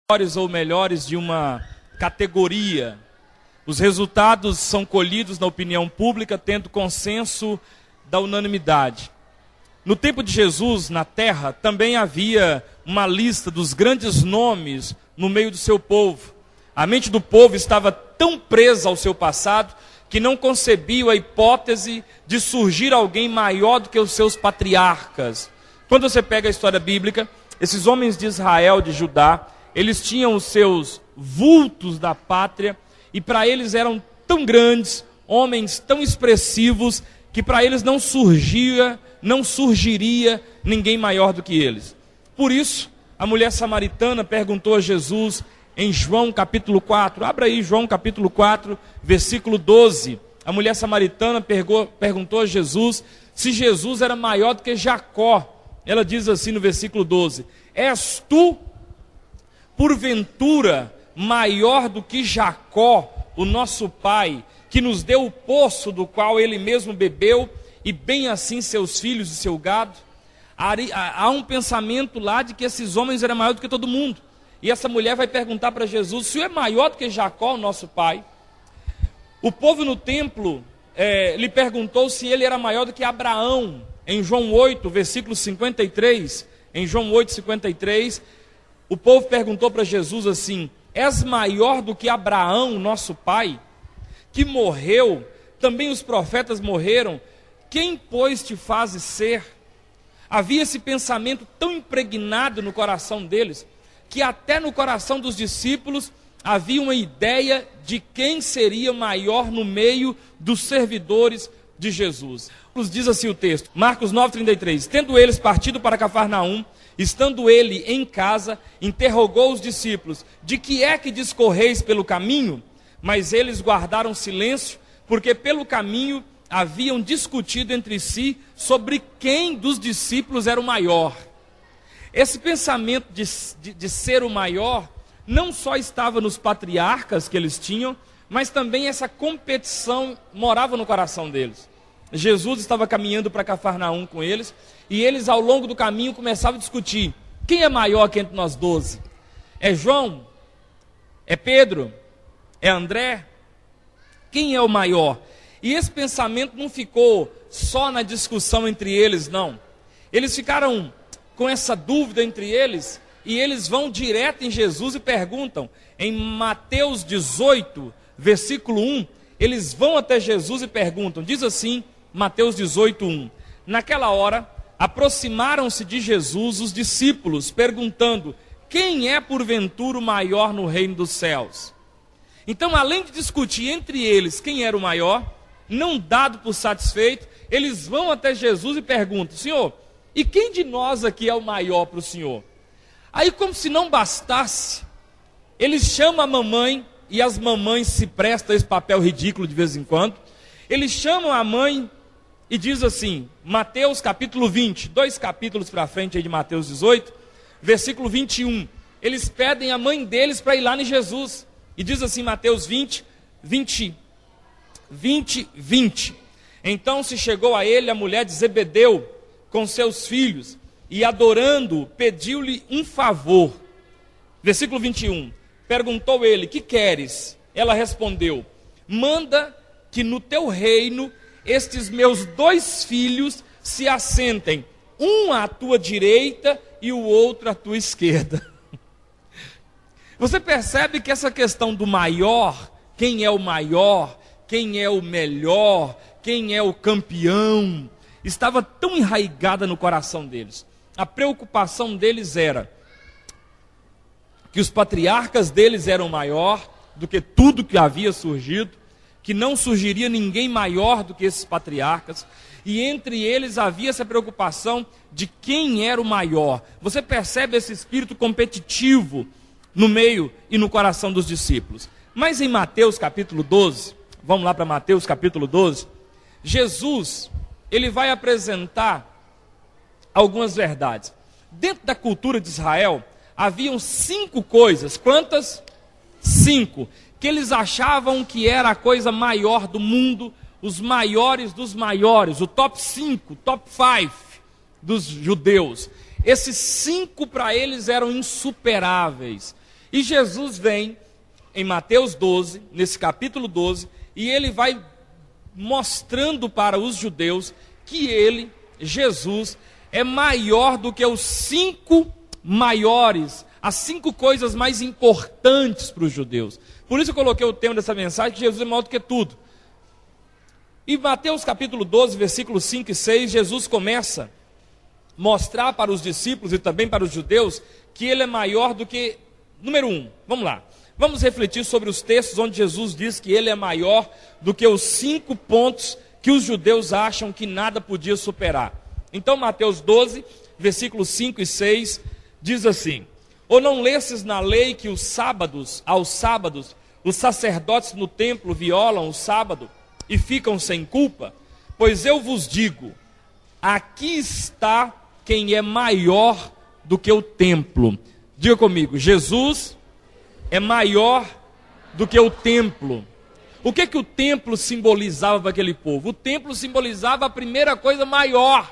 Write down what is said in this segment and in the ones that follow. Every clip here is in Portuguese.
melhores ou melhores de uma categoria. Os resultados são colhidos na opinião pública, tendo consenso da unanimidade. No tempo de Jesus, na terra, também havia uma lista dos grandes nomes no meio do seu povo. A mente do povo estava tão presa ao seu passado que não concebia a hipótese de surgir alguém maior do que os seus patriarcas. Quando você pega a história bíblica, esses homens de Israel, de Judá, eles tinham os seus vultos da pátria e para eles eram tão grandes, homens tão expressivos, que para eles não surgiria ninguém maior do que eles. Por isso, a mulher samaritana perguntou a Jesus em João capítulo 4, abra aí João capítulo 4, versículo 12. A mulher samaritana perguntou a Jesus se Jesus era maior do que Jacó. Ela diz assim no versículo 12: és tu, porventura, maior do que Jacó, o nosso pai, que nos deu o poço do qual ele mesmo bebeu, e bem assim seus filhos e seu gado? Há um pensamento lá de que esses homens eram maiores do que todo mundo. E essa mulher vai perguntar para Jesus: o senhor é maior do que Jacó, o nosso pai? O povo no templo lhe perguntou se ele era maior do que Abraão. Em João 8, versículo 53, em João 8, 53, o povo perguntou para Jesus assim: és maior do que Abraão, nosso pai, que morreu? Também os profetas morreram. Quem, pois, te fazes ser? Havia esse pensamento tão impregnado no coração deles, que até no coração dos discípulos havia uma ideia de quem seria maior no meio dos servidores de Jesus. Diz assim o texto, Marcos 9,33, tendo eles partido para Cafarnaum, estando ele em casa, interrogou os discípulos: de que é que discorreis pelo caminho? Mas eles guardaram silêncio, porque pelo caminho haviam discutido entre si sobre quem dos discípulos era o maior. Esse pensamento de ser o maior não só estava nos patriarcas que eles tinham, mas também essa competição morava no coração deles. Jesus estava caminhando para Cafarnaum com eles, e eles ao longo do caminho começavam a discutir: quem é maior que entre nós 12? É João? É Pedro? É André? Quem é o maior? E esse pensamento não ficou só na discussão entre eles, não. Eles ficaram com essa dúvida entre eles, e eles vão direto em Jesus e perguntam. Em Mateus 18, versículo 1, eles vão até Jesus e perguntam, diz assim, Mateus 18, 1, naquela hora, aproximaram-se de Jesus os discípulos, perguntando: quem é porventura o maior no reino dos céus? Então, além de discutir entre eles quem era o maior, não dado por satisfeito, eles vão até Jesus e perguntam: Senhor, e quem de nós aqui é o maior para o Senhor? Aí, como se não bastasse, eles chamam a mamãe, e as mamães se prestam a esse papel ridículo de vez em quando. Eles chamam a mãe e diz assim, Mateus capítulo 20, 2 capítulos para frente aí de Mateus 18, versículo 21. Eles pedem a mãe deles para ir lá em Jesus. E diz assim, Mateus 20. Então se chegou a ele a mulher de Zebedeu com seus filhos, e adorando, pediu-lhe um favor. Versículo 21. Perguntou ele: que queres? Ela respondeu: manda que no teu reino estes meus 2 filhos se assentem, um à tua direita e o outro à tua esquerda. Você percebe que essa questão do maior, quem é o maior, quem é o melhor, quem é o campeão, estava tão enraigada no coração deles. A preocupação deles era que os patriarcas deles eram maior do que tudo que havia surgido, que não surgiria ninguém maior do que esses patriarcas, e entre eles havia essa preocupação de quem era o maior. Você percebe esse espírito competitivo no meio e no coração dos discípulos. Mas em Mateus capítulo 12, vamos lá para Mateus capítulo 12, Jesus, ele vai apresentar algumas verdades. Dentro da cultura de Israel, haviam 5 coisas. Quantas? 5. Que eles achavam que era a coisa maior do mundo, os maiores dos maiores, o top 5, top 5 dos judeus. Esses 5 para eles eram insuperáveis. E Jesus vem em Mateus 12, nesse capítulo 12, e ele vai mostrando para os judeus que ele, Jesus, é maior do que os 5 maiores, as 5 coisas mais importantes para os judeus. Por isso eu coloquei o tema dessa mensagem, que Jesus é maior do que tudo. Em Mateus capítulo 12, versículos 5 e 6, Jesus começa a mostrar para os discípulos e também para os judeus que ele é maior do que, número 1, vamos lá. Vamos refletir sobre os textos onde Jesus diz que ele é maior do que os 5 pontos que os judeus acham que nada podia superar. Então Mateus 12, versículos 5 e 6, diz assim: ou não lesses na lei que aos sábados, os sacerdotes no templo violam o sábado e ficam sem culpa? Pois eu vos digo, aqui está quem é maior do que o templo. Diga comigo, Jesus é maior do que o templo. O que o templo simbolizava para aquele povo? O templo simbolizava a primeira coisa maior.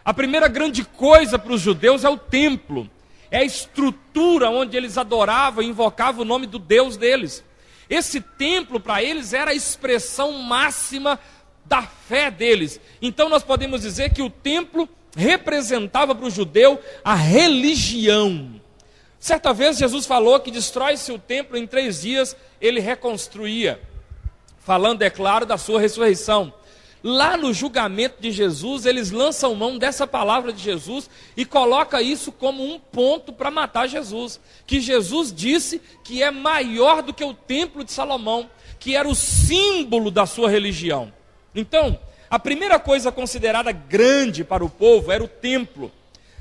A primeira grande coisa para os judeus é o templo. É a estrutura onde eles adoravam e invocavam o nome do Deus deles. Esse templo para eles era a expressão máxima da fé deles. Então nós podemos dizer que o templo representava para o judeu a religião. Certa vez Jesus falou que destrói-se o templo, em 3 dias ele reconstruía. Falando, é claro, da sua ressurreição. Lá no julgamento de Jesus, eles lançam mão dessa palavra de Jesus e colocam isso como um ponto para matar Jesus. Que Jesus disse que é maior do que o templo de Salomão, que era o símbolo da sua religião. Então, a primeira coisa considerada grande para o povo era o templo,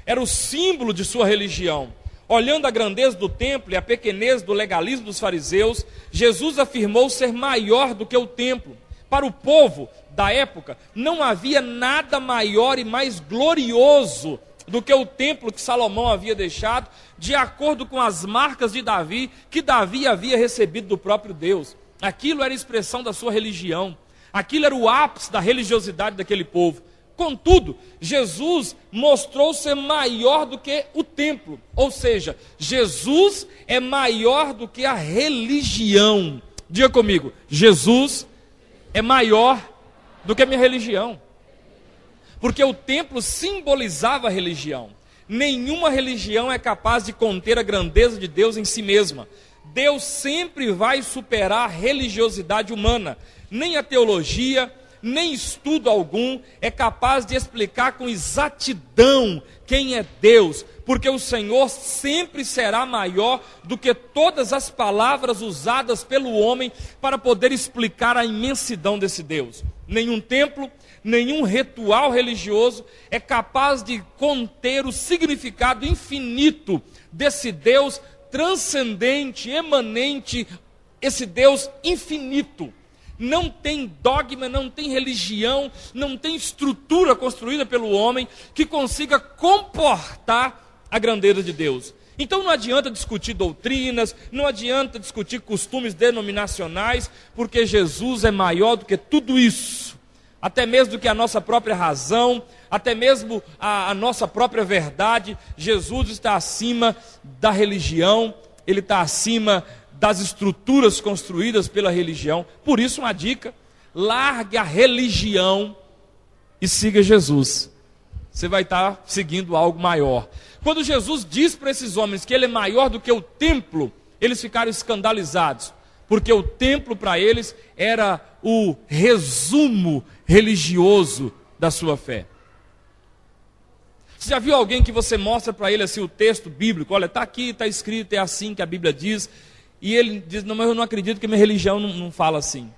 era o símbolo de sua religião. Olhando a grandeza do templo e a pequenez do legalismo dos fariseus, Jesus afirmou ser maior do que o templo. Para o povo da época, não havia nada maior e mais glorioso do que o templo que Salomão havia deixado, de acordo com as marcas de Davi, que Davi havia recebido do próprio Deus. Aquilo era a expressão da sua religião, aquilo era o ápice da religiosidade daquele povo. Contudo, Jesus mostrou ser maior do que o templo, ou seja, Jesus é maior do que a religião. Diga comigo, Jesus é maior do que a minha religião, porque o templo simbolizava a religião. Nenhuma religião é capaz de conter a grandeza de Deus em si mesma. Deus sempre vai superar a religiosidade humana. Nem a teologia, nem estudo algum é capaz de explicar com exatidão quem é Deus, porque o Senhor sempre será maior do que todas as palavras usadas pelo homem para poder explicar a imensidão desse Deus. Nenhum templo, nenhum ritual religioso é capaz de conter o significado infinito desse Deus transcendente, emanente, esse Deus infinito. Não tem dogma, não tem religião, não tem estrutura construída pelo homem que consiga comportar a grandeza de Deus. Então não adianta discutir doutrinas, não adianta discutir costumes denominacionais, porque Jesus é maior do que tudo isso, até mesmo do que a nossa própria razão, até mesmo a nossa própria verdade. Jesus está acima da religião, ele está acima das estruturas construídas pela religião. Por isso uma dica: largue a religião e siga Jesus. Você vai estar seguindo algo maior. Quando Jesus diz para esses homens que ele é maior do que o templo, eles ficaram escandalizados, porque o templo para eles era o resumo religioso da sua fé. Você já viu alguém que você mostra para ele assim o texto bíblico? Olha, está aqui, está escrito, é assim que a Bíblia diz. E ele diz, não, mas eu não acredito que minha religião não fala assim.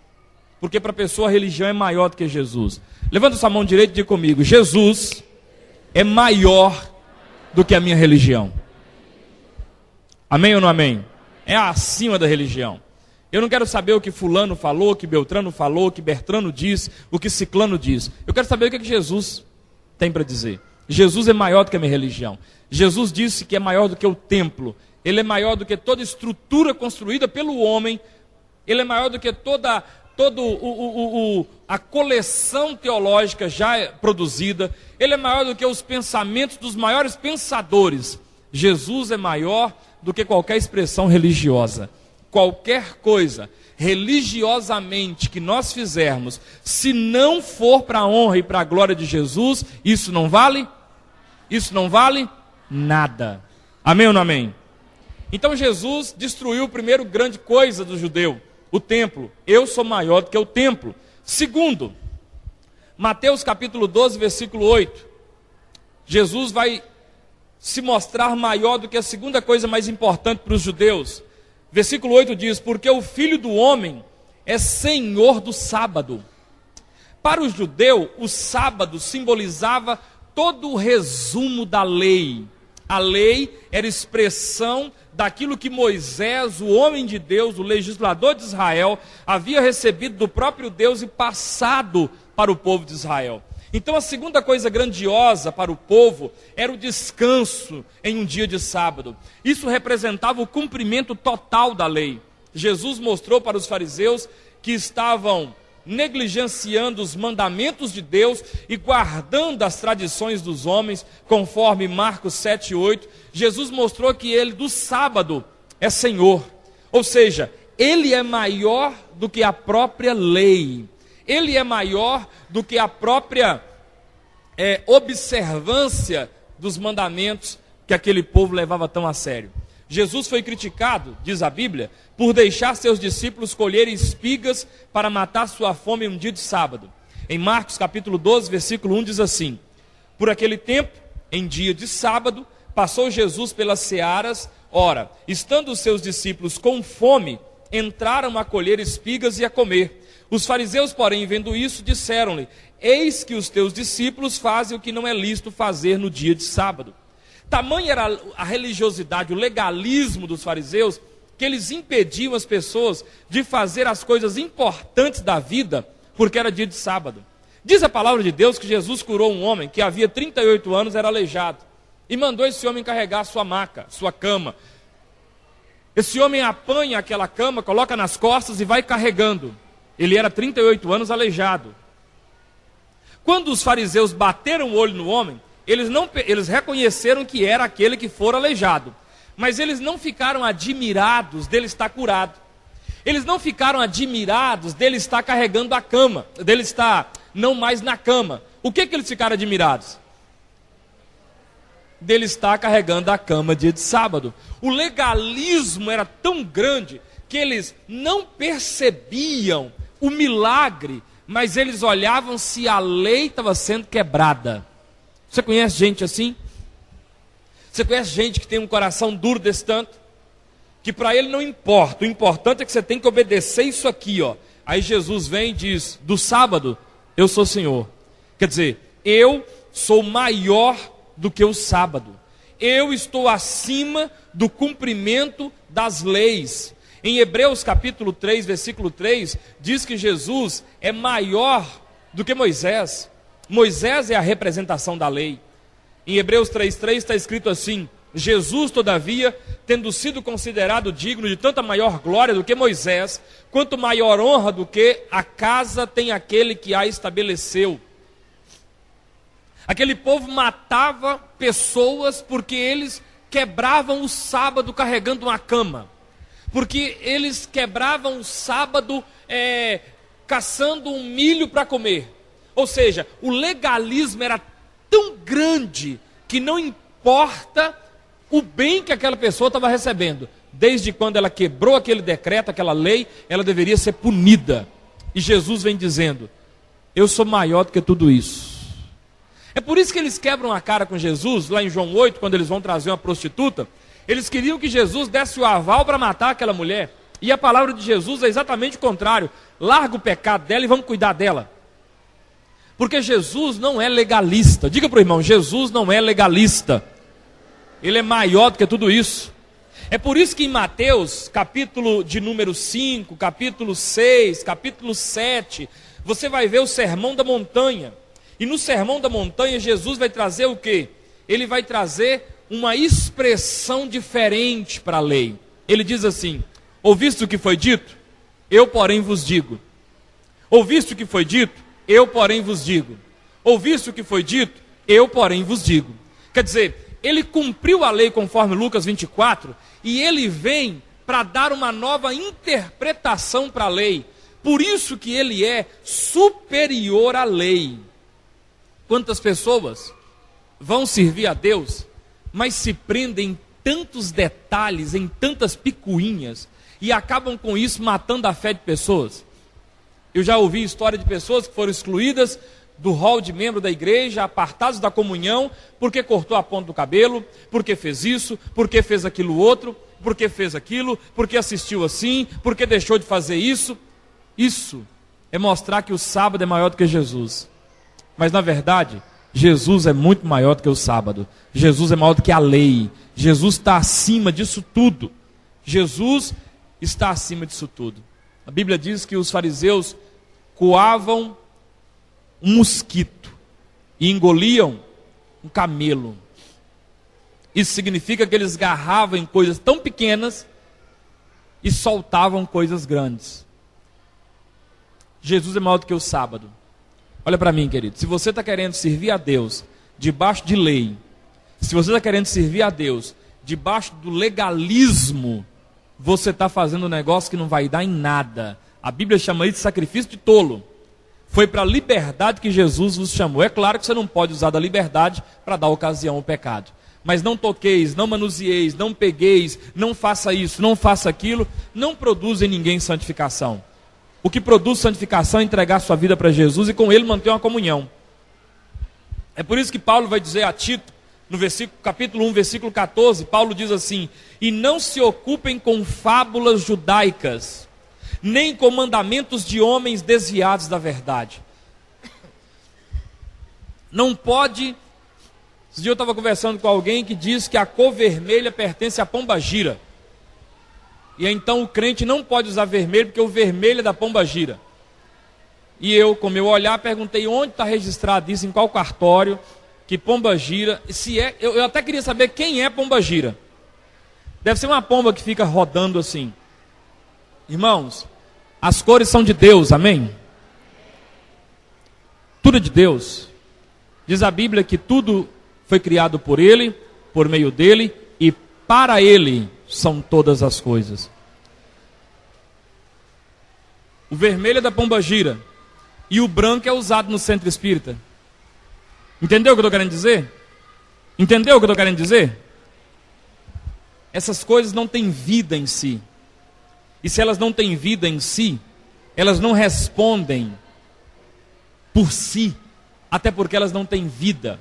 Porque para a pessoa a religião é maior do que Jesus. Levanta sua mão direita e diga comigo: Jesus é maior do que a minha religião. Amém ou não amém? É acima da religião. Eu não quero saber o que fulano falou, o que Beltrano falou, o que Bertrano diz, o que Ciclano diz. Eu quero saber o que Jesus tem para dizer. Jesus é maior do que a minha religião. Jesus disse que é maior do que o templo. Ele é maior do que toda estrutura construída pelo homem. Ele é maior do que toda a coleção teológica já produzida. Ele é maior do que os pensamentos dos maiores pensadores. Jesus é maior do que qualquer expressão religiosa. Qualquer coisa religiosamente que nós fizermos, se não for para a honra e para a glória de Jesus, isso não vale? Isso não vale nada. Amém ou não amém? Então Jesus destruiu a primeira grande coisa do judeu, o templo. Eu sou maior do que o templo. Segundo, Mateus capítulo 12, versículo 8. Jesus vai se mostrar maior do que a segunda coisa mais importante para os judeus. Versículo 8 diz: porque o Filho do Homem é Senhor do sábado. Para o judeu, o sábado simbolizava todo o resumo da lei. A lei era expressão daquilo que Moisés, o homem de Deus, o legislador de Israel, havia recebido do próprio Deus e passado para o povo de Israel. Então a segunda coisa grandiosa para o povo era o descanso em um dia de sábado. Isso representava o cumprimento total da lei. Jesus mostrou para os fariseus que estavam negligenciando os mandamentos de Deus e guardando as tradições dos homens, conforme Marcos 7:8. Jesus mostrou que ele do sábado é Senhor, ou seja, ele é maior do que a própria lei. Ele é maior do que a própria observância dos mandamentos que aquele povo levava tão a sério. Jesus foi criticado, diz a Bíblia, por deixar seus discípulos colherem espigas para matar sua fome em um dia de sábado. Em Marcos capítulo 12, versículo 1 diz assim: por aquele tempo, em dia de sábado, passou Jesus pelas searas. Ora, estando os seus discípulos com fome, entraram a colher espigas e a comer. Os fariseus, porém, vendo isso, disseram-lhe: eis que os teus discípulos fazem o que não é lícito fazer no dia de sábado. Tamanha era a religiosidade, o legalismo dos fariseus, que eles impediam as pessoas de fazer as coisas importantes da vida, porque era dia de sábado. Diz a palavra de Deus que Jesus curou um homem que havia 38 anos, era aleijado, e mandou esse homem carregar sua maca, sua cama. Esse homem apanha aquela cama, coloca nas costas e vai carregando. Ele era 38 anos aleijado. Quando os fariseus bateram o olho no homem, eles reconheceram que era aquele que fora aleijado, mas eles não ficaram admirados dele estar curado. Eles não ficaram admirados dele estar carregando a cama, dele estar não mais na cama. O que eles ficaram admirados? Dele estar carregando a cama dia de sábado. O legalismo era tão grande que eles não percebiam o milagre, mas eles olhavam se a lei estava sendo quebrada. Você conhece gente assim? Você conhece gente que tem um coração duro desse tanto? Que para ele não importa, o importante é que você tem que obedecer isso aqui, ó. Aí Jesus vem e diz: do sábado eu sou Senhor. Quer dizer, eu sou maior do que o sábado. Eu estou acima do cumprimento das leis. Em Hebreus capítulo 3, versículo 3, diz que Jesus é maior do que Moisés. Moisés é a representação da lei. Em Hebreus 3:3 está escrito assim: Jesus, todavia, tendo sido considerado digno de tanta maior glória do que Moisés, quanto maior honra do que a casa tem aquele que a estabeleceu. Aquele povo matava pessoas porque eles quebravam o sábado carregando uma cama. Porque eles quebravam o sábado caçando um milho para comer. Ou seja, o legalismo era tão grande que não importa o bem que aquela pessoa estava recebendo. Desde quando ela quebrou aquele decreto, aquela lei, ela deveria ser punida. E Jesus vem dizendo: eu sou maior do que tudo isso. É por isso que eles quebram a cara com Jesus, lá em João 8, quando eles vão trazer uma prostituta. Eles queriam que Jesus desse o aval para matar aquela mulher. E a palavra de Jesus é exatamente o contrário. Larga o pecado dela e vamos cuidar dela. Porque Jesus não é legalista. Diga para o irmão: Jesus não é legalista. Ele é maior do que tudo isso. É por isso que em Mateus, capítulo de número 5, capítulo 6, capítulo 7, você vai ver o Sermão da Montanha. E no Sermão da Montanha, Jesus vai trazer o quê? Ele vai trazer uma expressão diferente para a lei. Ele diz assim: ouviste o que foi dito? Eu, porém, vos digo. Ouviste o que foi dito? Eu, porém, vos digo. Ouviste o que foi dito? Eu, porém, vos digo. Quer dizer, ele cumpriu a lei conforme Lucas 24, e ele vem para dar uma nova interpretação para a lei. Por isso que ele é superior à lei. Quantas pessoas vão servir a Deus, mas se prendem em tantos detalhes, em tantas picuinhas, e acabam com isso matando a fé de pessoas. Eu já ouvi história de pessoas que foram excluídas do hall de membro da igreja, apartados da comunhão, porque cortou a ponta do cabelo, porque fez isso, porque fez aquilo outro, porque fez aquilo, porque assistiu assim, porque deixou de fazer isso. Isso é mostrar que o sábado é maior do que Jesus. Mas na verdade, Jesus é muito maior do que o sábado. Jesus é maior do que a lei. Jesus está acima disso tudo. Jesus está acima disso tudo. A Bíblia diz que os fariseus coavam um mosquito e engoliam um camelo. Isso significa que eles agarravam em coisas tão pequenas e soltavam coisas grandes. Jesus é maior do que o sábado. Olha para mim, querido, se você está querendo servir a Deus debaixo de lei, se você está querendo servir a Deus debaixo do legalismo, você está fazendo um negócio que não vai dar em nada. A Bíblia chama isso de sacrifício de tolo. Foi para a liberdade que Jesus vos chamou. É claro que você não pode usar da liberdade para dar ocasião ao pecado. Mas não toqueis, não manusieis, não pegueis, não faça isso, não faça aquilo, não produz em ninguém santificação. O que produz santificação é entregar sua vida para Jesus e com ele manter uma comunhão. É por isso que Paulo vai dizer a Tito, no capítulo 1, versículo 14, Paulo diz assim: e não se ocupem com fábulas judaicas, nem com mandamentos de homens desviados da verdade. Não pode... Esse dia eu estava conversando com alguém que diz que a cor vermelha pertence à pombagira. E então o crente não pode usar vermelho, porque o vermelho é da pombagira. E eu, com meu olhar, perguntei onde está registrado isso, em qual cartório, que pombagira, se é, eu até queria saber quem é pombagira. Deve ser uma pomba que fica rodando assim. Irmãos, as cores são de Deus, amém? Tudo é de Deus. Diz a Bíblia que tudo foi criado por Ele, por meio dEle, e para Ele são todas as coisas. O vermelho é da pombagira e o branco é usado no centro espírita. Entendeu o que eu estou querendo dizer? Entendeu o que eu estou querendo dizer? Essas coisas não têm vida em si. E se elas não têm vida em si, elas não respondem por si, até porque elas não têm vida.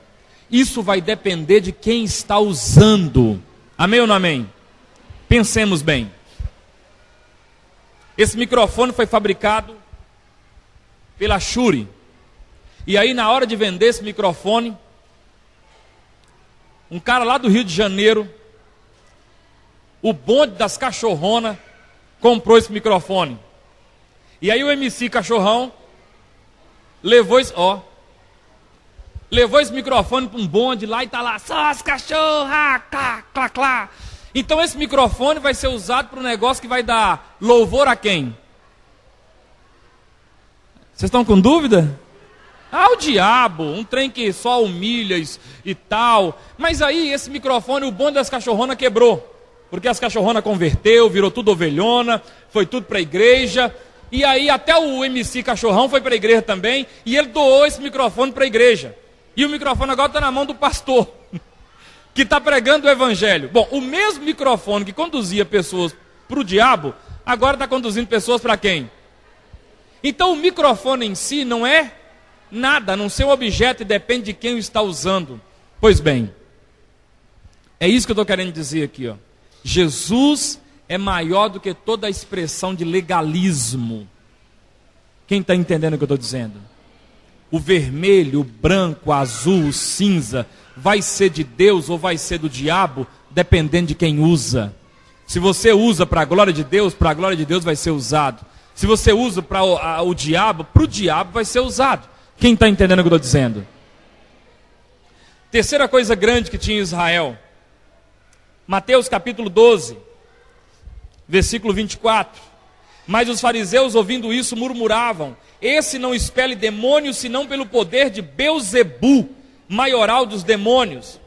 Isso vai depender de quem está usando. Amém ou não amém? Pensemos bem. Esse microfone foi fabricado pela Shure. E aí, na hora de vender esse microfone, um cara lá do Rio de Janeiro, o bonde das cachorronas, comprou esse microfone. E aí o MC Cachorrão levou esse microfone para um bonde lá e está lá, só as cachorras, clá, clá, clá. Então esse microfone vai ser usado para um negócio que vai dar louvor a quem? Vocês estão com dúvida? Ao diabo, um trem que só humilha e tal. Mas aí esse microfone, o bonde das cachorronas quebrou. Porque as cachorronas converteu, virou tudo ovelhona, foi tudo para a igreja. E aí até o MC Cachorrão foi para a igreja também. E ele doou esse microfone para a igreja. E o microfone agora está na mão do pastor, que está pregando o evangelho. Bom, o mesmo microfone que conduzia pessoas para o diabo, agora está conduzindo pessoas para quem? Então o microfone em si não é nada, a não ser um objeto, e depende de quem o está usando. Pois bem, é isso que eu estou querendo dizer aqui, ó. Jesus é maior do que toda a expressão de legalismo. Quem está entendendo o que eu estou dizendo? O vermelho, o branco, o azul, o cinza, vai ser de Deus ou vai ser do diabo, dependendo de quem usa. Se você usa para a glória de Deus vai ser usado. Se você usa para o diabo vai ser usado. Quem está entendendo o que eu estou dizendo? Terceira coisa grande que tinha em Israel. Mateus capítulo 12, versículo 24. Mas os fariseus, ouvindo isso, murmuravam: esse não expele demônios, senão pelo poder de Belzebu, maioral dos demônios.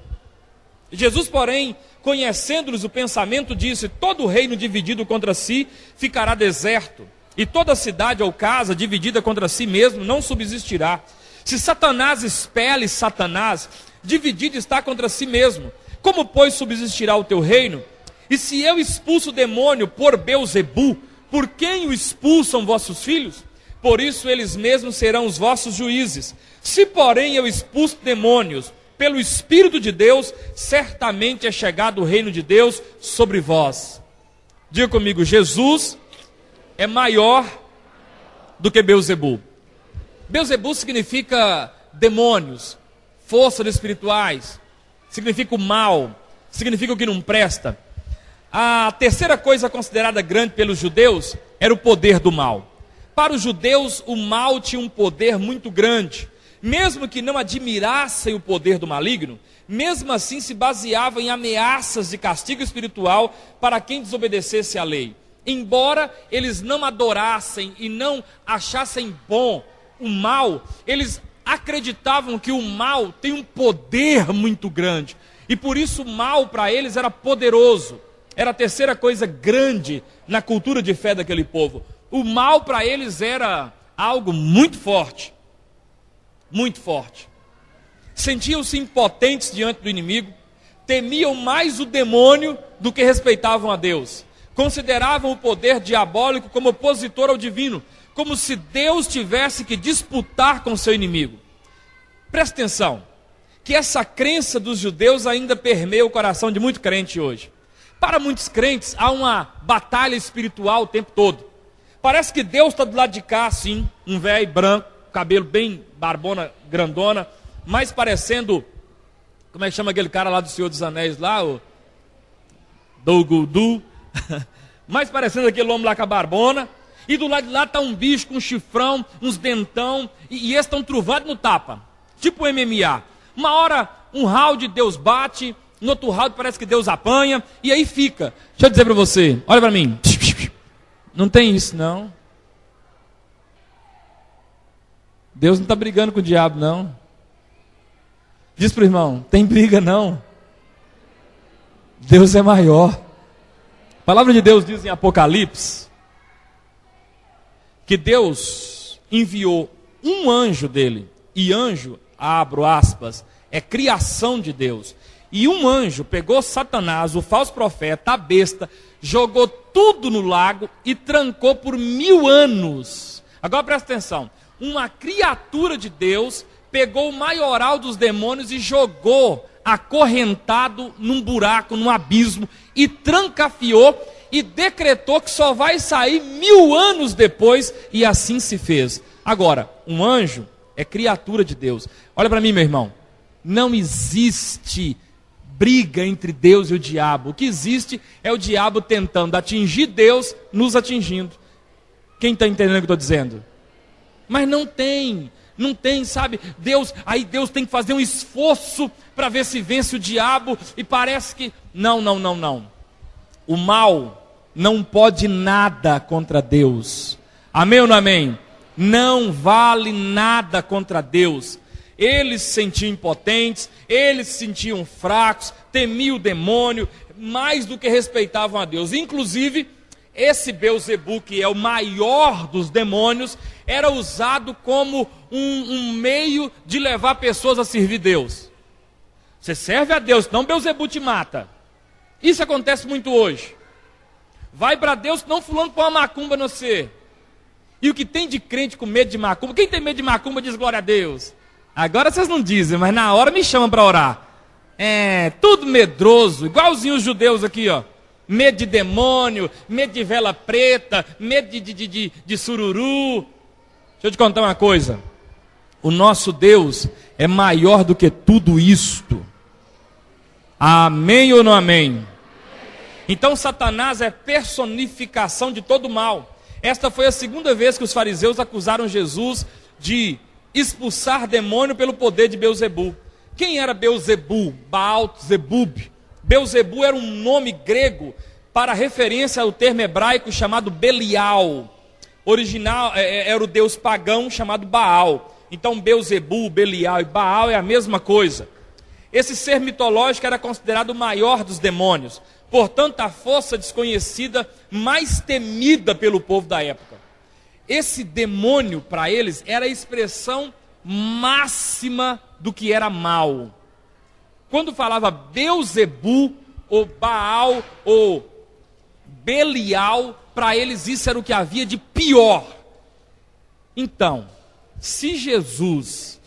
Jesus, porém, conhecendo-lhes o pensamento, disse: todo reino dividido contra si ficará deserto, e toda cidade ou casa dividida contra si mesmo não subsistirá. Se Satanás expele Satanás, dividido está contra si mesmo. Como, pois, subsistirá o teu reino? E se eu expulso o demônio por Beelzebu, por quem o expulsam vossos filhos? Por isso eles mesmos serão os vossos juízes. Se, porém, eu expulso demônios pelo Espírito de Deus, certamente é chegado o reino de Deus sobre vós. Diga comigo: Jesus é maior do que Beelzebu. Beelzebu significa demônios, forças espirituais, significa o mal, significa o que não presta. A terceira coisa considerada grande pelos judeus era o poder do mal. Para os judeus, o mal tinha um poder muito grande. Mesmo que não admirassem o poder do maligno, mesmo assim se baseavam em ameaças de castigo espiritual para quem desobedecesse à lei. Embora eles não adorassem e não achassem bom o mal, eles acreditavam que o mal tem um poder muito grande. E por isso o mal para eles era poderoso. Era a terceira coisa grande na cultura de fé daquele povo. O mal para eles era algo muito forte. Muito forte. Sentiam-se impotentes diante do inimigo, temiam mais o demônio do que respeitavam a Deus. Consideravam o poder diabólico como opositor ao divino, como se Deus tivesse que disputar com seu inimigo. Presta atenção, que essa crença dos judeus ainda permeia o coração de muito crente hoje. Para muitos crentes há uma batalha espiritual o tempo todo. Parece que Deus está do lado de cá, assim, um velho branco, cabelo bem barbona, grandona, mais parecendo, como é que chama aquele cara lá do Senhor dos Anéis lá, o Dogudu, mais parecendo aquele homem lá com a barbona, e do lado de lá está um bicho com um chifrão, uns dentão, e eles estão truvados no tapa, tipo MMA. Uma hora um round Deus bate, no outro round parece que Deus apanha, e aí fica. Deixa eu dizer para você, olha para mim, não tem isso não. Deus não está brigando com o diabo, não. Diz para o irmão, tem briga não. Deus é maior. A palavra de Deus diz em Apocalipse que Deus enviou um anjo dele. E anjo, abro aspas, é criação de Deus. E um anjo pegou Satanás, o falso profeta, a besta, jogou tudo no lago e trancou por 1000 anos. Agora presta atenção. Uma criatura de Deus pegou o maioral dos demônios e jogou acorrentado num buraco, num abismo, e trancafiou e decretou que só vai sair 1000 anos depois, e assim se fez. Agora, um anjo é criatura de Deus. Olha para mim, meu irmão, não existe briga entre Deus e o diabo. O que existe é o diabo tentando atingir Deus, nos atingindo. Quem está entendendo o que eu estou dizendo? Mas não tem, sabe? Deus tem que fazer um esforço para ver se vence o diabo, e parece que, não. O mal não pode nada contra Deus. Amém ou não amém? Não vale nada contra Deus. Eles se sentiam impotentes, eles se sentiam fracos, temiam o demônio, mais do que respeitavam a Deus. Inclusive, esse Beelzebu, que é o maior dos demônios, era usado como um meio de levar pessoas a servir Deus. Você serve a Deus, não Beelzebu te mata. Isso acontece muito hoje. Vai para Deus, senão fulano põe uma macumba no você. E o que tem de crente com medo de macumba? Quem tem medo de macumba diz glória a Deus. Agora vocês não dizem, mas na hora me chamam para orar. É, tudo medroso, igualzinho os judeus aqui, ó. Medo de demônio, medo de vela preta, medo de sururu. Deixa eu te contar uma coisa. O nosso Deus é maior do que tudo isto. Amém ou não amém? Então Satanás é personificação de todo mal. Esta foi a segunda vez que os fariseus acusaram Jesus de expulsar demônio pelo poder de Beelzebu. Quem era Beelzebu? Baal-zebub. Beelzebu era um nome grego para referência ao termo hebraico chamado Belial. Original era o deus pagão chamado Baal. Então Beelzebu, Belial e Baal é a mesma coisa. Esse ser mitológico era considerado o maior dos demônios. Portanto, a força desconhecida mais temida pelo povo da época. Esse demônio, para eles, era a expressão máxima do que era mal. Quando falava Beuzebu, ou Baal, ou Belial, para eles isso era o que havia de pior. Então, se Jesus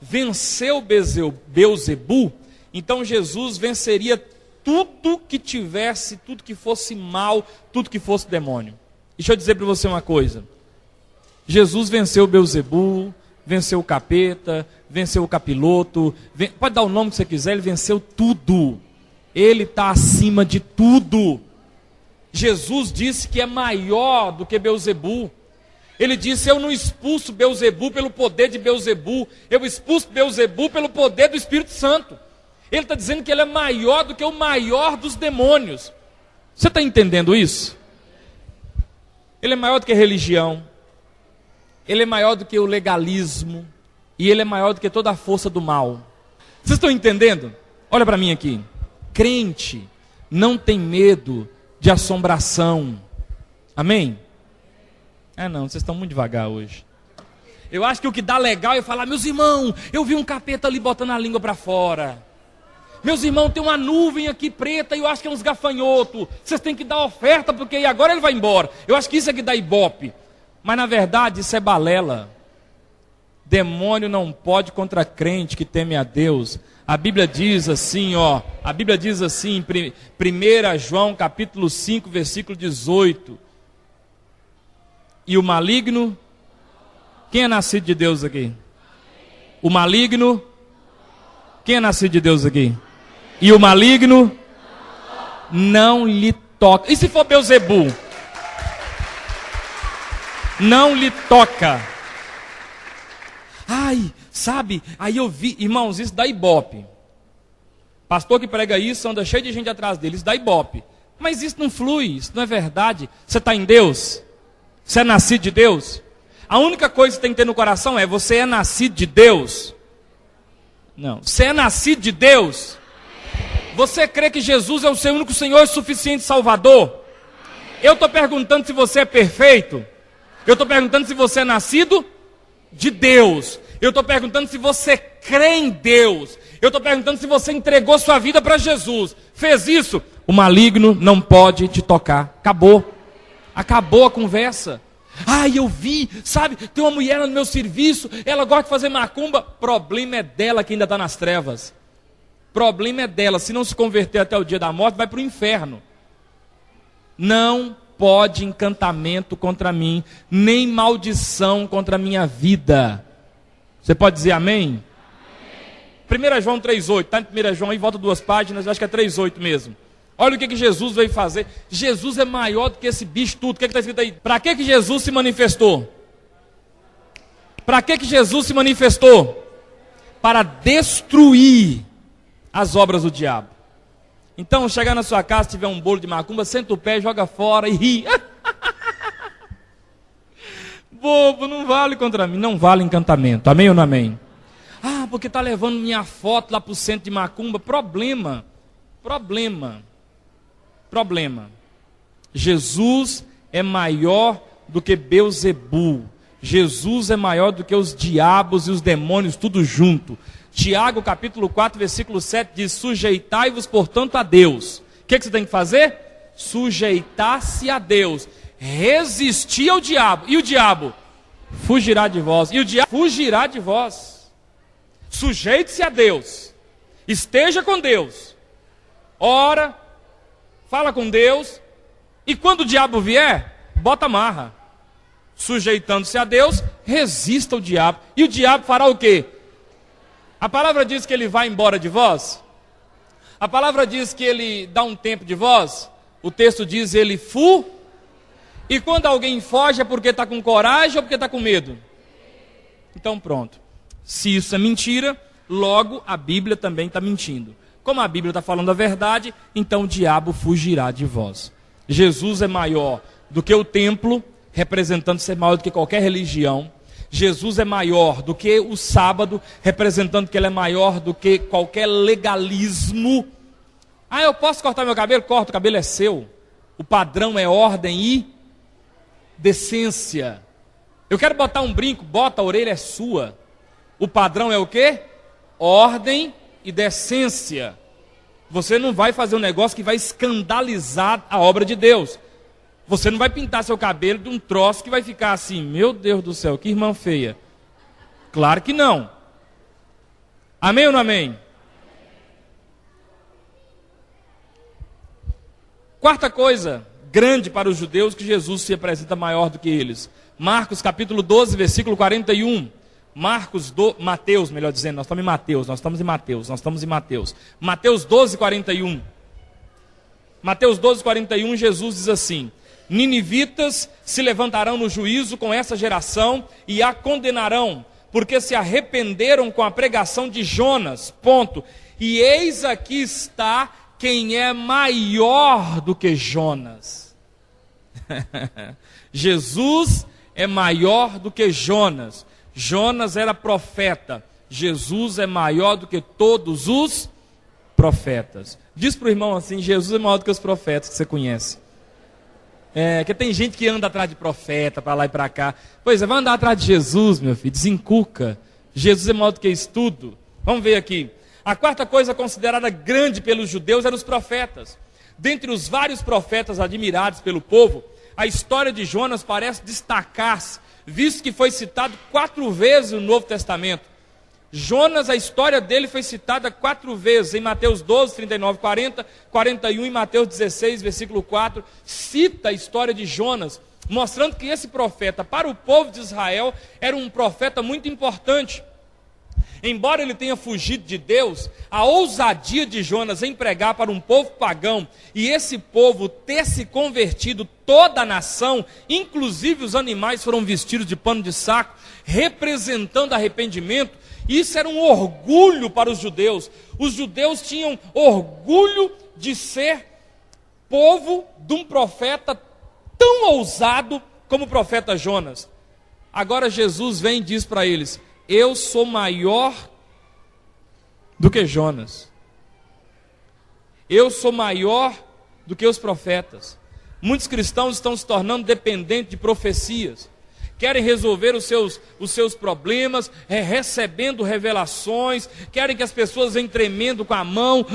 venceu Beuzebu, então Jesus venceria tudo que tivesse, tudo que fosse mal, tudo que fosse demônio. Deixa eu dizer para você uma coisa. Jesus venceu Beuzebu, venceu o capeta, venceu o capiloto, pode dar o nome que você quiser, ele venceu tudo. Ele está acima de tudo. Jesus disse que é maior do que Beuzebu. Ele disse: eu não expulso Beuzebu pelo poder de Beuzebu, eu expulso Beuzebu pelo poder do Espírito Santo. Ele está dizendo que ele é maior do que o maior dos demônios. Você está entendendo isso? Ele é maior do que a religião, ele é maior do que o legalismo, e ele é maior do que toda a força do mal. Vocês estão entendendo? Olha para mim aqui. Crente não tem medo de assombração. Amém? Não, vocês estão muito devagar hoje. Eu acho que o que dá legal é falar: meus irmãos, eu vi um capeta ali botando a língua para fora. Meus irmãos, tem uma nuvem aqui preta e eu acho que é uns gafanhotos. Vocês têm que dar oferta porque agora ele vai embora. Eu acho que isso é que dá ibope. Mas na verdade isso é balela. Demônio não pode contra crente que teme a Deus. A Bíblia diz assim, a Bíblia diz assim, 1 João capítulo 5, versículo 18. E o maligno, quem é nascido de Deus aqui? O maligno, quem é nascido de Deus aqui? E o maligno não lhe toca. E se for Beuzebu? Não lhe toca. Ai, sabe, aí eu vi, irmãos, isso dá ibope. Pastor que prega isso, anda cheio de gente atrás dele, isso dá ibope. Mas isso não flui, isso não é verdade. Você está em Deus? Você é nascido de Deus? A única coisa que você tem que ter no coração é: você é nascido de Deus? Não, você é nascido de Deus? Você crê que Jesus é o seu único Senhor e suficiente Salvador? Eu estou perguntando se você é perfeito. Eu estou perguntando se você é nascido de Deus. Eu estou perguntando se você crê em Deus. Eu estou perguntando se você entregou sua vida para Jesus. Fez isso? O maligno não pode te tocar. Acabou. Acabou a conversa. Eu vi, sabe, tem uma mulher no meu serviço, ela gosta de fazer macumba. Problema é dela que ainda está nas trevas. Problema é dela. Se não se converter até o dia da morte, vai para o inferno. Não pode encantamento contra mim, nem maldição contra a minha vida. Você pode dizer amém? 1 João 3,8, está em 1 João aí, volta 2 páginas, acho que é 3,8 mesmo. Olha o que Jesus veio fazer. Jesus é maior do que esse bicho tudo. O que está escrito aí? Para que Jesus se manifestou? Para que Jesus se manifestou? Para destruir as obras do diabo. Então, chegar na sua casa, tiver um bolo de macumba, senta o pé, joga fora e ri. Bobo, não vale contra mim, não vale encantamento. Amém ou não amém? Porque está levando minha foto lá para o centro de macumba. Problema. Jesus é maior do que Beuzebu. Jesus é maior do que os diabos e os demônios, tudo junto. Tiago capítulo 4, versículo 7 diz: sujeitai-vos, portanto, a Deus. O que você tem que fazer? Sujeitar-se a Deus. Resistir ao diabo. E o diabo fugirá de vós. E o diabo fugirá de vós. Sujeite-se a Deus. Esteja com Deus. Ora, fala com Deus. E quando o diabo vier, bota amarra. Sujeitando-se a Deus, resista ao diabo. E o diabo fará o quê? A palavra diz que ele vai embora de vós. A palavra diz que ele dá um tempo de vós. O texto diz ele E quando alguém foge é porque está com coragem ou porque está com medo? Então pronto. Se isso é mentira, logo a Bíblia também está mentindo. Como a Bíblia está falando a verdade, então o diabo fugirá de vós. Jesus é maior do que o templo, representando ser maior do que qualquer religião. Jesus é maior do que o sábado, representando que ele é maior do que qualquer legalismo. Ah, eu posso cortar meu cabelo? Corta, o cabelo é seu. O padrão é ordem e decência. Eu quero botar um brinco, bota, a orelha é sua. O padrão é o quê? Ordem e decência. Você não vai fazer um negócio que vai escandalizar a obra de Deus. Você não vai pintar seu cabelo de um troço que vai ficar assim, meu Deus do céu, que irmã feia. Claro que não. Amém ou não amém? Quarta coisa grande para os judeus, que Jesus se apresenta maior do que eles. Marcos capítulo 12, versículo 41. Mateus, melhor dizendo, nós estamos em Mateus. Mateus 12, 41. Mateus 12, 41, Jesus diz assim: Ninivitas se levantarão no juízo com essa geração e a condenarão, porque se arrependeram com a pregação de Jonas. Ponto. E eis aqui está quem é maior do que Jonas. Jesus é maior do que Jonas. Jonas era profeta. Jesus é maior do que todos os profetas. Diz para o irmão assim: Jesus é maior do que os profetas que você conhece. Porque tem gente que anda atrás de profeta, para lá e para cá. Pois é, vai andar atrás de Jesus, meu filho, desencuca. Jesus é maior do que isso tudo. Vamos ver aqui. A quarta coisa considerada grande pelos judeus eram os profetas. Dentre os vários profetas admirados pelo povo, a história de Jonas parece destacar-se, visto que foi citado 4 vezes no Novo Testamento. Jonas, a história dele foi citada 4 vezes, em Mateus 12, 39, 40, 41, e Mateus 16, versículo 4, cita a história de Jonas, mostrando que esse profeta, para o povo de Israel, era um profeta muito importante. Embora ele tenha fugido de Deus, a ousadia de Jonas em pregar para um povo pagão, e esse povo ter se convertido, toda a nação, inclusive os animais foram vestidos de pano de saco, representando arrependimento. Isso era um orgulho para os judeus. Os judeus tinham orgulho de ser povo de um profeta tão ousado como o profeta Jonas. Agora Jesus vem e diz para eles: eu sou maior do que Jonas. Eu sou maior do que os profetas. Muitos cristãos estão se tornando dependentes de profecias. Querem resolver os seus problemas, recebendo revelações, querem que as pessoas venham tremendo com a mão,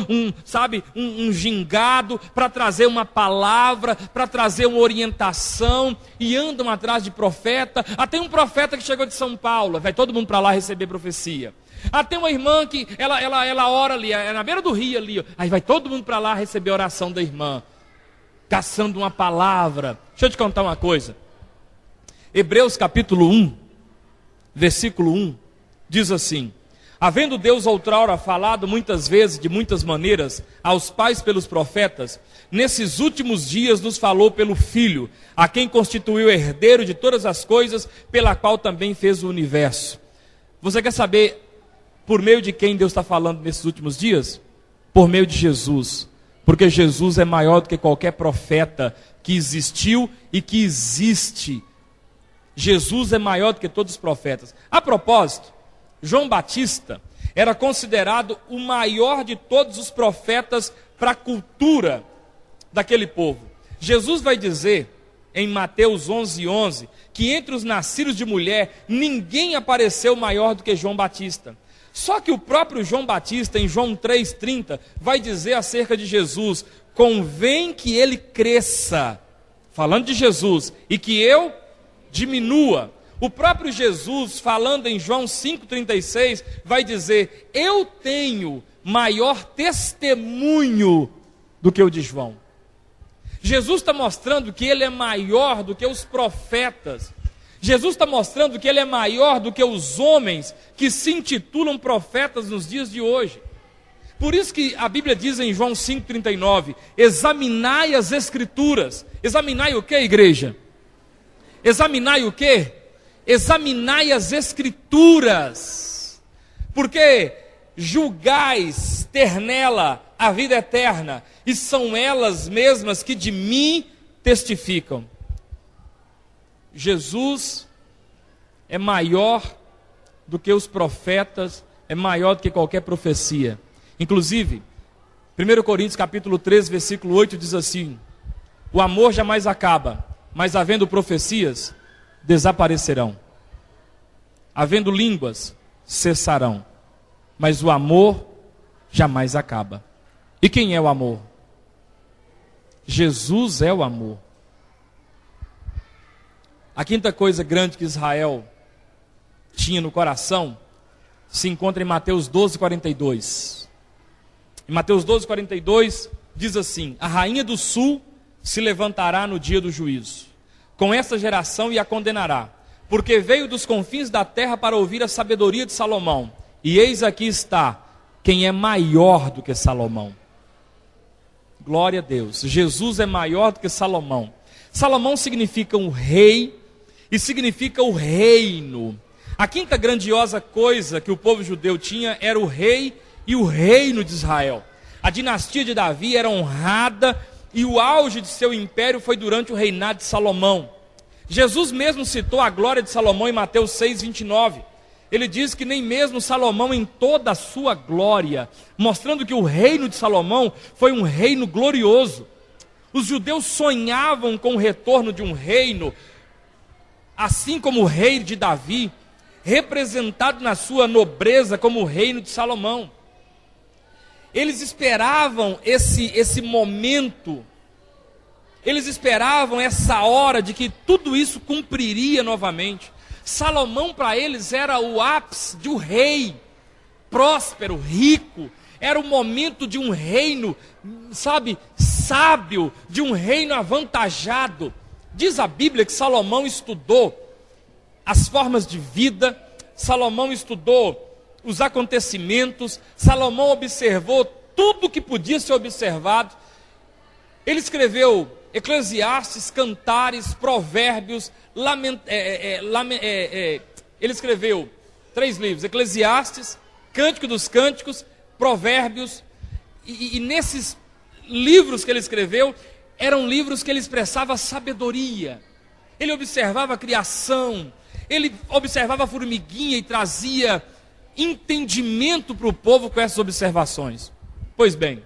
um gingado, para trazer uma palavra, para trazer uma orientação, e andam atrás de profeta. Até um profeta que chegou de São Paulo, vai todo mundo para lá receber profecia. Até uma irmã que ela ora ali, é na beira do rio ali, aí vai todo mundo para lá receber a oração da irmã, caçando uma palavra. Deixa eu te contar uma coisa. Hebreus capítulo 1, versículo 1, diz assim: havendo Deus outrora falado muitas vezes, de muitas maneiras, aos pais pelos profetas, nesses últimos dias nos falou pelo Filho, a quem constituiu herdeiro de todas as coisas, pela qual também fez o universo. Você quer saber por meio de quem Deus está falando nesses últimos dias? Por meio de Jesus, porque Jesus é maior do que qualquer profeta que existiu e que existe. Jesus é maior do que todos os profetas. A propósito, João Batista era considerado o maior de todos os profetas para a cultura daquele povo. Jesus vai dizer em Mateus 11:11 que entre os nascidos de mulher ninguém apareceu maior do que João Batista. Só que o próprio João Batista, em João 3,30, vai dizer acerca de Jesus: convém que ele cresça, falando de Jesus, e que eu diminua. O próprio Jesus, falando em João 5,36, vai dizer: eu tenho maior testemunho do que o de João. Jesus está mostrando que ele é maior do que os profetas. Jesus está mostrando que ele é maior do que os homens que se intitulam profetas nos dias de hoje. Por isso que a Bíblia diz em João 5,39, examinai as Escrituras. Examinai o que, igreja? Examinai o quê? Examinai as Escrituras, porque julgais ter nela a vida eterna, e são elas mesmas que de mim testificam. Jesus é maior do que os profetas, é maior do que qualquer profecia. Inclusive, 1 Coríntios capítulo 13, versículo 8 diz assim: o amor jamais acaba, mas havendo profecias, desaparecerão. Havendo línguas, cessarão. Mas o amor jamais acaba. E quem é o amor? Jesus é o amor. A quinta coisa grande que Israel tinha no coração se encontra em Mateus 12, 42. Em Mateus 12, 42 diz assim: a rainha do sul se levantará no dia do juízo com essa geração e a condenará, porque veio dos confins da terra para ouvir a sabedoria de Salomão, e eis aqui está quem é maior do que Salomão. Glória a Deus, Jesus é maior do que Salomão. Salomão significa um rei e significa o reino. A quinta grandiosa coisa que o povo judeu tinha era o rei e o reino de Israel. A dinastia de Davi era honrada e o auge de seu império foi durante o reinado de Salomão. Jesus mesmo citou a glória de Salomão em Mateus 6, 29. Ele diz que nem mesmo Salomão em toda a sua glória, mostrando que o reino de Salomão foi um reino glorioso. Os judeus sonhavam com o retorno de um reino, assim como o rei de Davi, representado na sua nobreza como o reino de Salomão. Eles esperavam esse momento, eles esperavam essa hora de que tudo isso cumpriria novamente. Salomão para eles era o ápice de um rei próspero, rico, era o momento de um reino, sábio, de um reino avantajado. Diz a Bíblia que Salomão estudou as formas de vida, Salomão estudou os acontecimentos, Salomão observou tudo que podia ser observado. Ele escreveu Eclesiastes, Cantares, Provérbios, ele escreveu 3 livros: Eclesiastes, Cântico dos Cânticos, Provérbios, e nesses livros que ele escreveu, eram livros que ele expressava sabedoria. Ele observava a criação, ele observava a formiguinha e trazia entendimento para o povo com essas observações. Pois bem,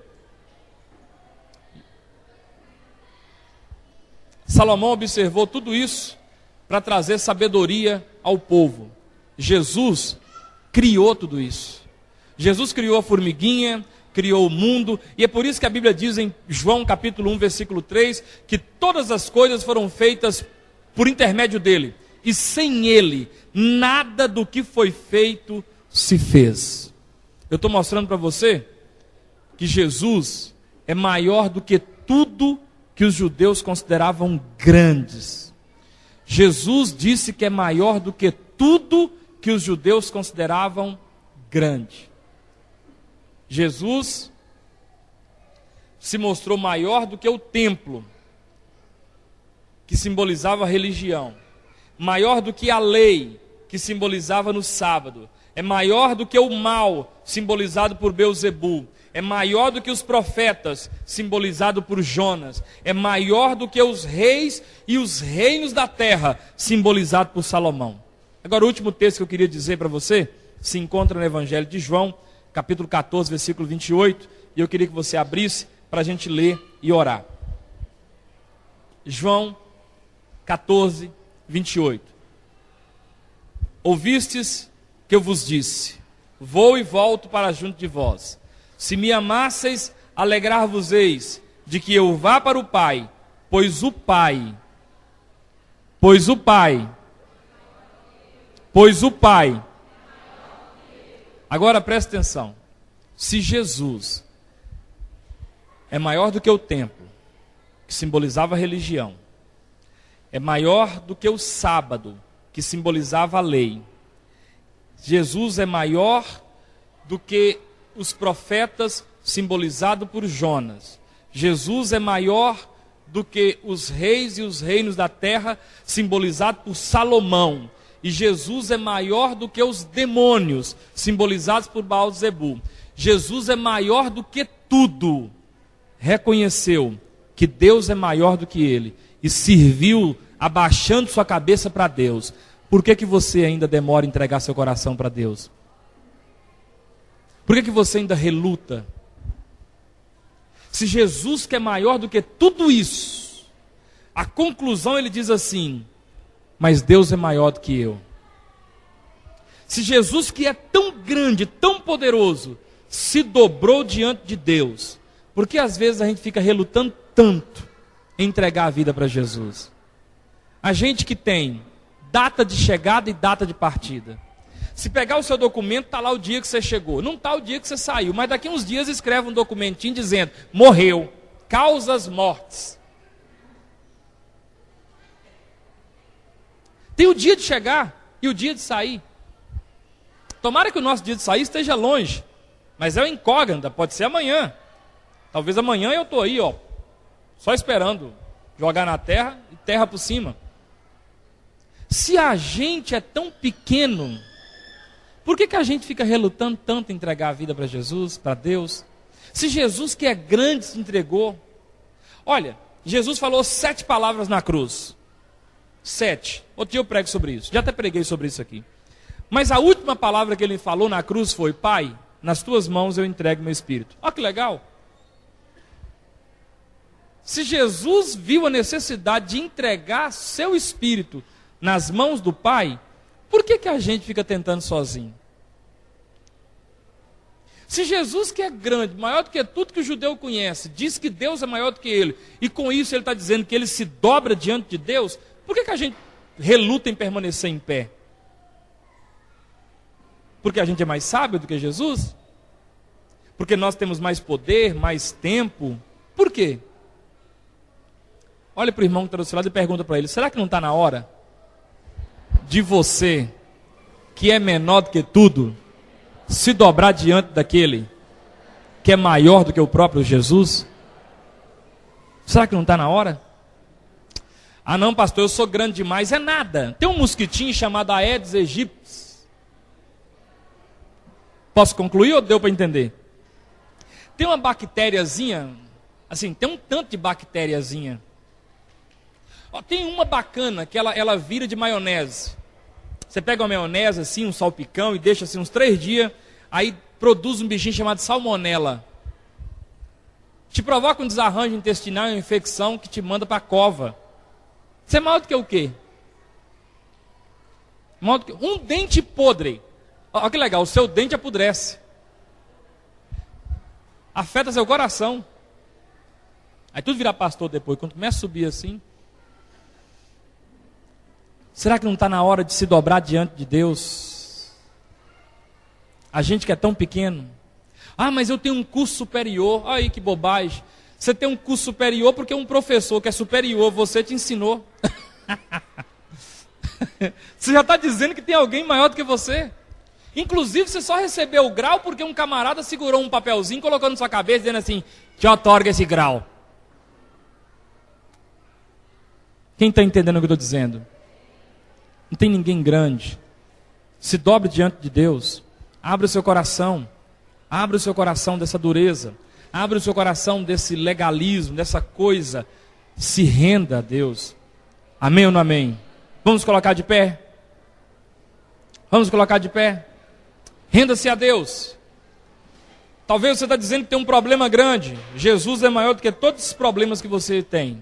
Salomão observou tudo isso para trazer sabedoria ao povo. Jesus criou tudo isso. Jesus criou a formiguinha, criou o mundo, e é por isso que a Bíblia diz em João capítulo 1, versículo 3, que todas as coisas foram feitas por intermédio dele, e sem ele, nada do que foi feito se fez. Eu estou mostrando para você que Jesus é maior do que tudo que os judeus consideravam grandes. Jesus disse que é maior do que tudo que os judeus consideravam grande. Jesus se mostrou maior do que o templo, que simbolizava a religião, maior do que a lei, que simbolizava no sábado, é maior do que o mal, simbolizado por Beelzebul, é maior do que os profetas, simbolizado por Jonas, é maior do que os reis e os reinos da terra, simbolizado por Salomão. Agora, o último texto que eu queria dizer para você, se encontra no Evangelho de João, capítulo 14, versículo 28, e eu queria que você abrisse para a gente ler e orar. João 14, 28. Ouvistes que eu vos disse: vou e volto para junto de vós. Se me amasseis, alegrar-vos-eis de que eu vá para o Pai, pois o Pai, agora presta atenção, se Jesus é maior do que o templo, que simbolizava a religião, é maior do que o sábado, que simbolizava a lei, Jesus é maior do que os profetas, simbolizado por Jonas, Jesus é maior do que os reis e os reinos da terra, simbolizado por Salomão, e Jesus é maior do que os demônios, simbolizados por Baal-zebul. Jesus é maior do que tudo. Reconheceu que Deus é maior do que ele e serviu abaixando sua cabeça para Deus. por que você ainda demora em entregar seu coração para Deus? Por que você ainda reluta? Se Jesus, que é maior do que tudo isso, a conclusão ele diz assim: mas Deus é maior do que eu. Se Jesus, que é tão grande, tão poderoso, se dobrou diante de Deus, por que às vezes a gente fica relutando tanto em entregar a vida para Jesus? A gente que tem data de chegada e data de partida. Se pegar o seu documento, está lá o dia que você chegou. Não está o dia que você saiu, mas daqui a uns dias escreve um documentinho dizendo: morreu, causas mortes. Tem o dia de chegar e o dia de sair. Tomara que o nosso dia de sair esteja longe, mas é uma incógnita, pode ser amanhã. Talvez amanhã eu estou aí, ó, só esperando jogar na terra e terra por cima. Se a gente é tão pequeno, por que a gente fica relutando tanto em entregar a vida para Jesus, para Deus? Se Jesus, que é grande, se entregou. Olha, Jesus falou 7 palavras na cruz. 7. Outro dia eu prego sobre isso. Já até preguei sobre isso aqui. Mas a última palavra que ele falou na cruz foi: Pai, nas tuas mãos eu entrego meu espírito. Olha que legal. Se Jesus viu a necessidade de entregar seu espírito nas mãos do Pai, por que a gente fica tentando sozinho? Se Jesus, que é grande, maior do que tudo que o judeu conhece, diz que Deus é maior do que ele, e com isso ele está dizendo que ele se dobra diante de Deus, por que a gente reluta em permanecer em pé? Porque a gente é mais sábio do que Jesus? Porque nós temos mais poder, mais tempo? Por quê? Olha para o irmão que está do seu lado e pergunta para ele: será que não está na hora de você, que é menor do que tudo, se dobrar diante daquele que é maior do que o próprio Jesus? Será que não está na hora? Ah não, pastor, eu sou grande demais. É nada. Tem um mosquitinho chamado Aedes aegypti. Posso concluir ou deu para entender? Tem uma bactériazinha, assim, tem um tanto de bactériazinha. Ó, tem uma bacana que ela vira de maionese. Você pega uma maionese assim, um salpicão, e deixa assim uns 3 dias, aí produz um bichinho chamado salmonela. Te provoca um desarranjo intestinal, uma infecção que te manda para a cova. Você é maior do que o quê? Maior do que um dente podre. Olha que legal, o seu dente apodrece. Afeta seu coração. Aí tudo vira pastor depois, quando começa a subir assim. Será que não está na hora de se dobrar diante de Deus? A gente que é tão pequeno. Ah, mas eu tenho um curso superior. Aí que bobagem. Você tem um curso superior porque um professor que é superior, você te ensinou. Você já está dizendo que tem alguém maior do que você. Inclusive você só recebeu o grau porque um camarada segurou um papelzinho, colocou na sua cabeça, dizendo assim: te otorga esse grau. Quem está entendendo o que eu estou dizendo? Não tem ninguém grande. Se dobre diante de Deus. Abra o seu coração. Abra o seu coração dessa dureza. Abra o seu coração desse legalismo, dessa coisa. Se renda a Deus. Amém ou não amém? Vamos colocar de pé? Vamos colocar de pé? Renda-se a Deus. Talvez você está dizendo que tem um problema grande. Jesus é maior do que todos os problemas que você tem.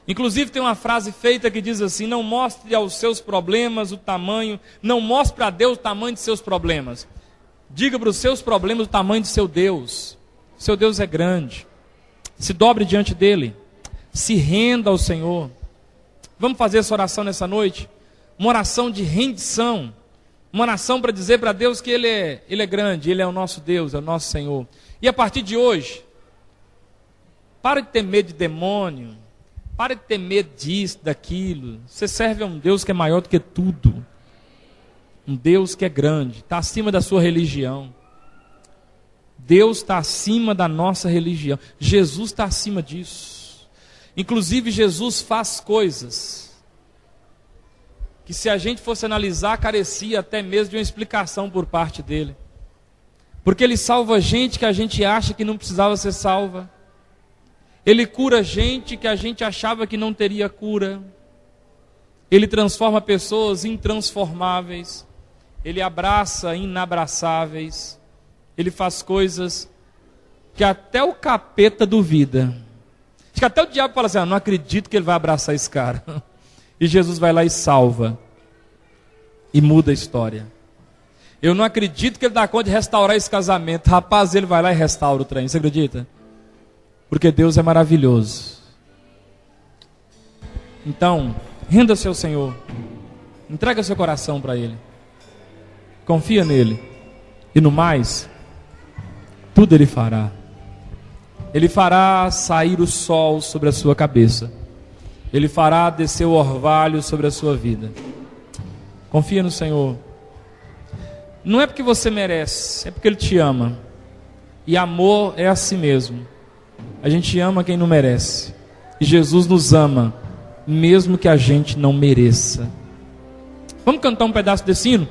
Inclusive tem uma frase feita que diz assim: não mostre aos seus problemas o tamanho, não mostre para Deus o tamanho de seus problemas. Diga para os seus problemas o tamanho de seu Deus. Seu Deus é grande. Se dobre diante dele. Se renda ao Senhor. Vamos fazer essa oração nessa noite? Uma oração de rendição. Uma oração para dizer para Deus que Ele é grande, Ele é o nosso Deus, é o nosso Senhor. E a partir de hoje, para de ter medo de demônio. Para de ter medo disso, daquilo. Você serve a um Deus que é maior do que tudo. Um Deus que é grande, está acima da sua religião. Deus está acima da nossa religião. Jesus está acima disso. Inclusive Jesus faz coisas que, se a gente fosse analisar, carecia até mesmo de uma explicação por parte dele. Porque ele salva gente que a gente acha que não precisava ser salva. Ele cura gente que a gente achava que não teria cura. Ele transforma pessoas intransformáveis. Ele abraça inabraçáveis. Ele faz coisas que até o capeta duvida. Acho que até o diabo fala assim, não acredito que ele vai abraçar esse cara. E Jesus vai lá e salva. E muda a história. Eu não acredito que ele dá conta de restaurar esse casamento. Rapaz, ele vai lá e restaura o trem. Você acredita? Porque Deus é maravilhoso. Então, renda-se ao Senhor. Entrega seu coração para Ele. Confia nele. E no mais, tudo Ele fará. Ele fará sair o sol sobre a sua cabeça. Ele fará descer o orvalho sobre a sua vida. Confia no Senhor. Não é porque você merece, é porque Ele te ama. E amor é assim mesmo. A gente ama quem não merece. E Jesus nos ama, mesmo que a gente não mereça. Vamos cantar um pedaço desse hino?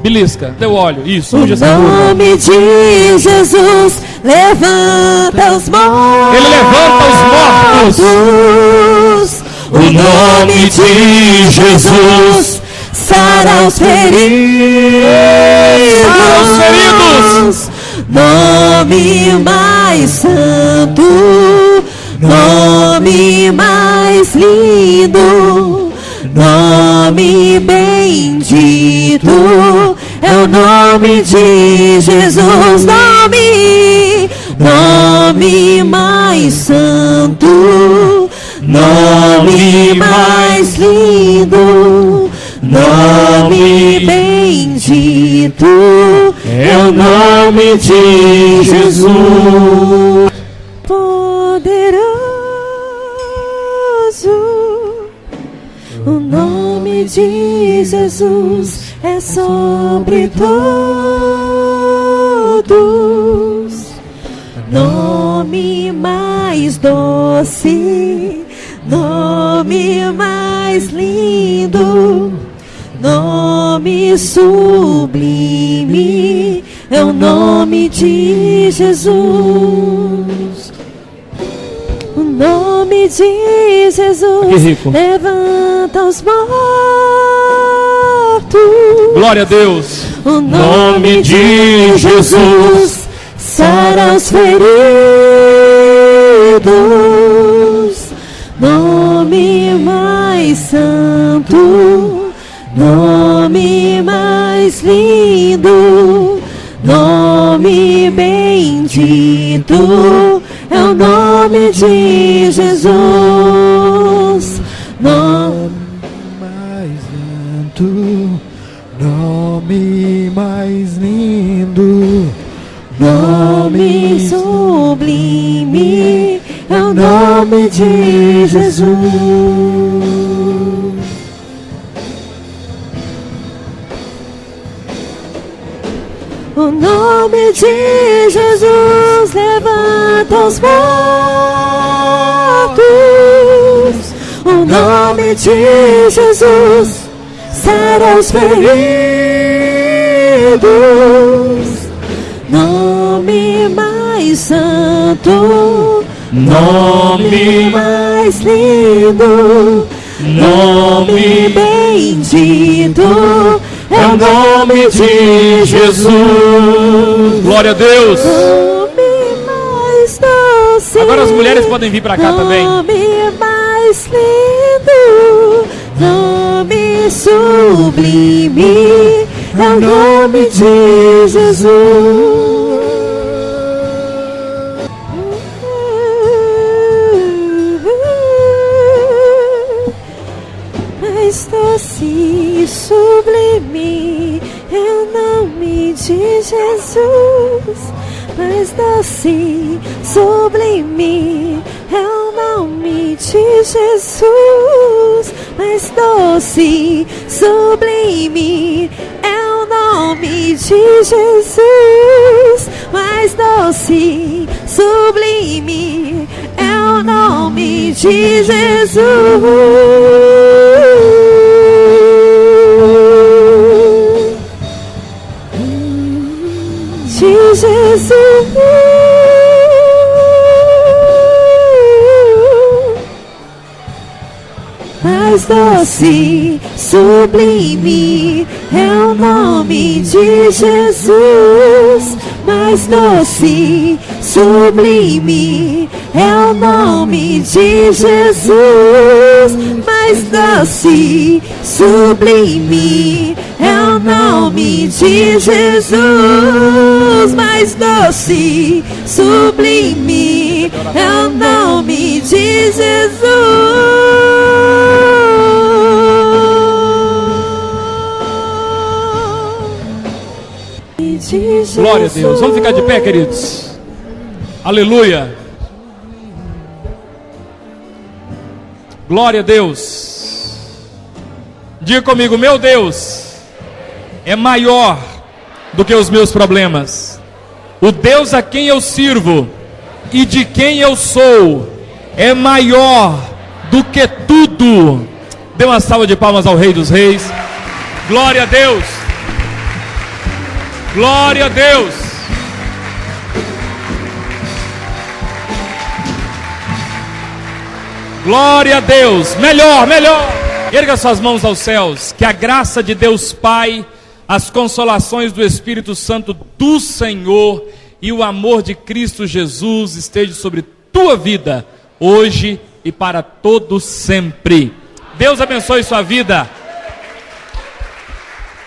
Belisca, teu óleo, isso. O nome de Jesus levanta os mortos. Ele levanta os mortos. O nome de Jesus sara os feridos. Sara os feridos. Nome mais santo, nome mais lindo, nome bendito, é o nome de Jesus. Nome mais santo, nome mais lindo, nome bendito, é o nome de Jesus. Poderoso, o nome de Jesus é sobre todos. Nome mais doce, nome mais lindo, nome sublime, é o nome de Jesus. O nome de Jesus levanta os mortos. Glória a Deus. O nome de Jesus sara os feridos. Nome mais santo, nome mais lindo, nome bendito, é o nome de Jesus. Nome mais santo, nome mais lindo, nome sublime, é o nome de Jesus. O nome de Jesus levanta os mortos. O nome de Jesus sara os feridos. Nome mais santo, nome mais lindo, nome bendito, é o nome de Jesus. Glória a Deus. Nome mais doce. Agora as mulheres podem vir para cá também. Nome mais lindo, nome sublime, é o nome de Jesus. Mais doce e sublime é o nome de Jesus. Mais doce e sublime é o nome de Jesus. Mais doce e sublime é o nome de Jesus. Mais doce e sublime é o nome de Jesus. De Jesus. Mais doce, sublime é o nome de Jesus. Mais doce, sublime é o nome de Jesus. Mais doce, sublime é o nome de Jesus. Mais doce, sublime é o nome de Jesus. Glória a Deus. Vamos ficar de pé, queridos. Aleluia. Glória a Deus. Diga comigo: meu Deus é maior do que os meus problemas. O Deus a quem eu sirvo e de quem eu sou é maior do que tudo. Dê uma salva de palmas ao Rei dos Reis. Glória a Deus. Glória a Deus. Glória a Deus. Melhor, melhor. Erga suas mãos aos céus. Que a graça de Deus Pai, as consolações do Espírito Santo do Senhor e o amor de Cristo Jesus esteja sobre tua vida, hoje e para todo sempre. Deus abençoe sua vida.